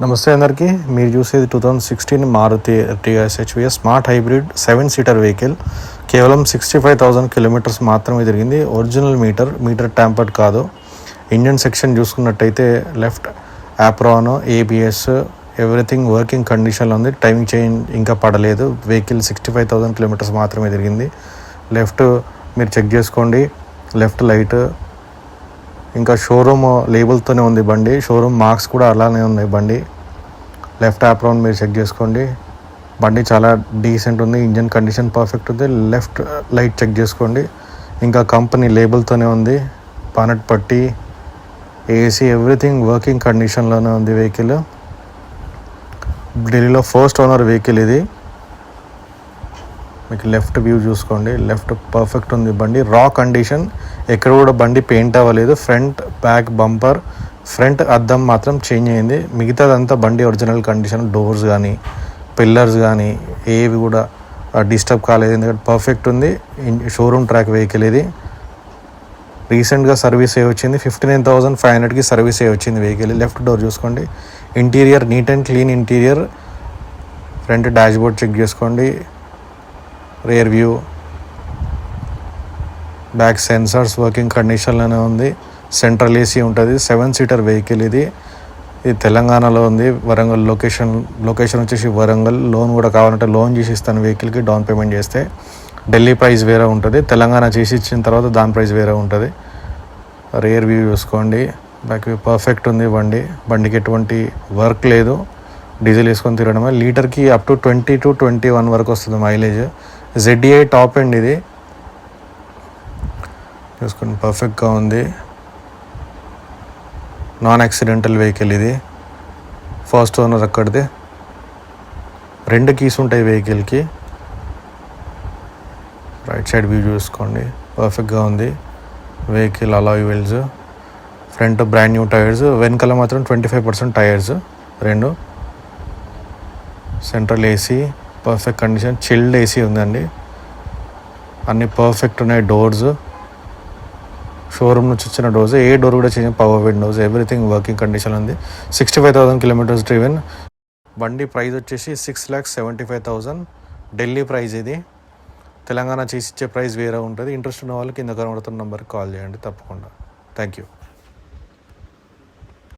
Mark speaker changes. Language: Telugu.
Speaker 1: నమస్తే అందరికీ. మీరు చూసేది 2016 Maruti TVS HVS smart hybrid seven seater vehicle. కేవలం 65,000 కిలోమీటర్స్ మాత్రమే తిరిగింది. ఒరిజినల్ మీటర్ ట్యాంపర్డ్ కాదు. ఇంజన్ సెక్షన్ చూసుకున్నట్టయితే left apron, ABS everything working కండిషన్లో ఉంది. టైమింగ్ చైన్ ఇంకా పడలేదు. వెహికల్ 65,000 కిలోమీటర్స్ మాత్రమే తిరిగింది. లెఫ్ట్ మీరు చెక్ చేసుకోండి, లెఫ్ట్ లైట్ ఇంకా షోరూమ్ లేబుల్తోనే ఉంది బండి. షోరూమ్ మార్క్స్ కూడా అలానే ఉన్నాయి బండి. లెఫ్ట్ యాప్రాన్ మీరు చెక్ చేసుకోండి. బండి చాలా డీసెంట్ ఉంది. ఇంజన్ కండిషన్ పర్ఫెక్ట్ ఉంది. లెఫ్ట్ లైట్ చెక్ చేసుకోండి. ఇంకా కంపెనీ లేబుల్తోనే ఉంది. పానట్ పట్టి, ఏసీ ఎవ్రీథింగ్ వర్కింగ్ కండిషన్లోనే ఉంది వెహికల్. ఢిల్లీలో ఫస్ట్ ఓనర్ వెహికల్ ఇది. మీకు లెఫ్ట్ వ్యూ చూసుకోండి. లెఫ్ట్ పర్ఫెక్ట్ ఉంది బండి. రా కండిషన్, ఎక్కడ కూడా బండి పెయింట్ అవ్వలేదు. ఫ్రంట్ బ్యాక్ బంపర్, ఫ్రంట్ అద్దం మాత్రం చేంజ్ అయింది. మిగతాదంతా బండి ఒరిజినల్ కండిషన్. డోర్స్ కానీ పిల్లర్స్ కానీ ఏవి కూడా డిస్టర్బ్ కాలేదు. ఎందుకంటే పర్ఫెక్ట్ ఉంది. షోరూమ్ ట్రాక్ వెహికల్ ఇది. రీసెంట్గా సర్వీస్ అయ్యి వచ్చింది. 59,500కి సర్వీస్ అయ్యి వచ్చింది వెహికల్. లెఫ్ట్ డోర్ చూసుకోండి. Interior neat and clean interior. Front dashboard check చేసుకోండి. Rear view, back sensors working కండిషన్లోనే ఉంది. సెంట్రల్ ఏసీ ఉంటుంది. 7-సీటర్ వెహికల్ ఇది. ఇది తెలంగాణలో ఉంది. వరంగల్ లొకేషన్ వచ్చేసి వరంగల్. లోన్ కూడా కావాలంటే లోన్ చేసి ఇస్తాను వెహికల్కి, డౌన్ పేమెంట్ చేస్తే. ఢిల్లీ ప్రైస్ వేరే ఉంటుంది. తెలంగాణ చేసి ఇచ్చిన తర్వాత దాని ప్రైస్ వేరే ఉంటుంది. రియర్ వ్యూ చూసుకోండి. బ్యాక్ వ్యూ పర్ఫెక్ట్ ఉంది బండికి ఎటువంటి వర్క్ లేదు. డీజిల్ వేసుకొని తిరగడమే. లీటర్కి అప్ టు 20 to 21 వరకు వస్తుంది మైలేజ్. ZDI టాప్ ఎండ్ ఇది. చూసుకోండి పర్ఫెక్ట్గా ఉంది. నాన్ యాక్సిడెంటల్ వెహికల్ ఇది. ఫస్ట్ ఓనర్ అక్కడిది. 2 కీస్ ఉంటాయి వెహికల్కి. రైట్ సైడ్ వ్యూ చూసుకోండి. పర్ఫెక్ట్గా ఉంది vehicle. Alloy wheels, front brand new tyres, వెనకాల మాత్రం 25% tyres 2. Central AC perfect condition. Chilled AC ఉందండి. అన్నీ పర్ఫెక్ట్ ఉన్నాయి. డోర్స్ షోరూమ్ నుంచి వచ్చిన డోర్స్. ఏ డోర్ కూడా change, power windows, everything working condition ఉంది. 65,000 కిలోమీటర్స్ డ్రివెన్. బండి ప్రైస్ వచ్చేసి 6,75,000 ఢిల్లీ ప్రైస్ ఇది. తెలంగాణ చేసి ఇచ్చే ప్రైస్ వేరే ఉంటుంది. ఇంట్రెస్ట్ ఉన్న వాళ్ళు కింద కనబడుతున్న నెంబర్కి కాల్ చేయండి తప్పకుండా. Thank you.